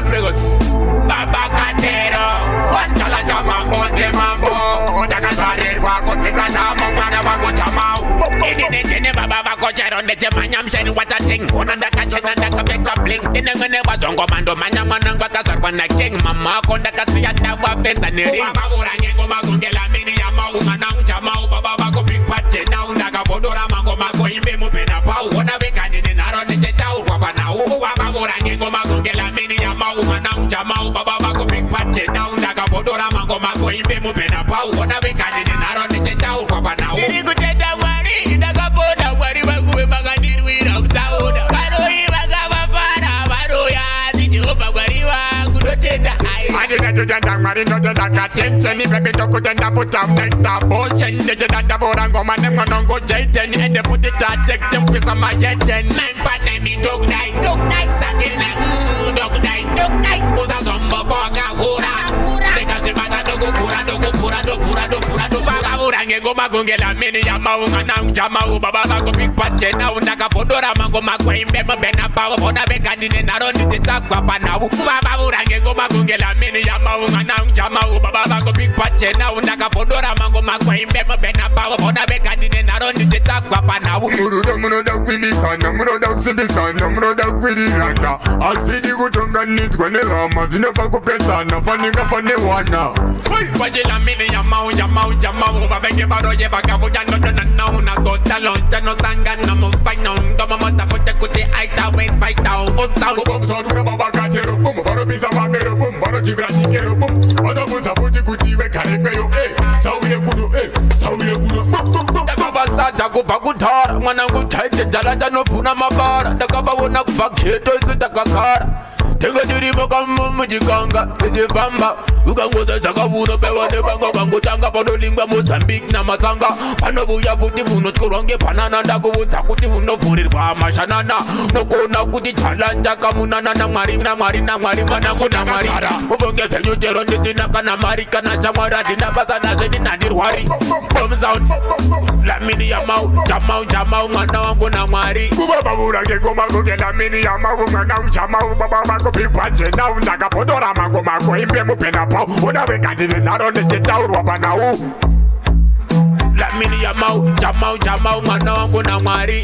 Records. Baba Catero, one Jalanja Mambo, Mambo, Dakatari, Wako, Tigana, Mongana, Wako, Jamau. In Baba Cocher on the Jamanyam saying what a thing. One of the catching and the Kabeka blink. In the never don't commando, Manyaman and Bakazar when I king, Mamma, Kondakasi and Dava and Neri. Lamine Yamal, Manam Jamal, Baba go big patch now, Nagabodora Mango Mago, Imu Penapau, one of a candidate in Aron, the Tau, Wabana, Wabagorango Mago, Lamine Yamal, Manam Jamal, Baba go big patch now, Nagabodora Mango Mago, Imu Penapau, one of a candidate in Aron, the Tau, Wabana. Did you get that worry? Nagaboda, worry, Mago, Magadi, without Tau, Baroy, Magabana, Baroya, did you overworry? Good to the I didn't do that, Marino, the Katim, and if I took it and put up next to Boston, the Jadaborango, Manango, Jayton, and they put it at take them with some Mayetan. Man, but let me dog night, again, dog night, was a zombo, Boga, Hura, take a Jabata, Pura, Go Magungela, Mini Yamau, and Jamau, Baba, go big patch now, Nakapodora, Mango, Maquay, Bena, Power, Bonabecan, and I don't need to talk about now. Baba, go Magungela, Mini Yamau, and Jamau, Baba, go big patch now, Nakapodora, Mango, Maquay, Bena, Power, Bonabecan, and I don't need to talk about now. Muruda with the sun, Muruda with the sun, Muruda with the Randa. I'll see you go to Ganit when the Rama, Zinapaco Pesana, funding up on the one now. Wait, Lamine Yamal, Baba. Baro lleva cabo ya no una cosa loncha no sangan no mo fight no toma mota fuerte cuti aita waist fight down on sound bum sound una baba cachero bum baro pisa mamero bum baro chigra chiquero bum oda mucha fuerte cuti we caripeo sauye kudo da baba tata ko pakuthara mwanangu chaite jalanja no phuna mabara da kaba wona kubakheto isitakakara tenga dirimo kama mujikanga ejibamba ukangoza zakavuna bewa nebango kangotanga panolingwa Mozambique na matanga panobuya kuti vuno tkoronge panana ndakuvuta kuti vunovhurirwa mashanana nokona kuti Jalanja kamunana na mwari mwanangu na mwari uvonge venyu chero ndisina kana mari kana chamwari adina basa nazve ndinandirwari bomb sound Lamine Yamal Jamau mwana wangu na mwari kuvavavura ngengoma kuke Lamine Yamal mwana Jamau baba big patch now, Nakapodora Mango Mako, Imu Penapau, whatever candidate, not on the Tau, Wabanau. Lamine Yamal, Jamau, Manango Namari.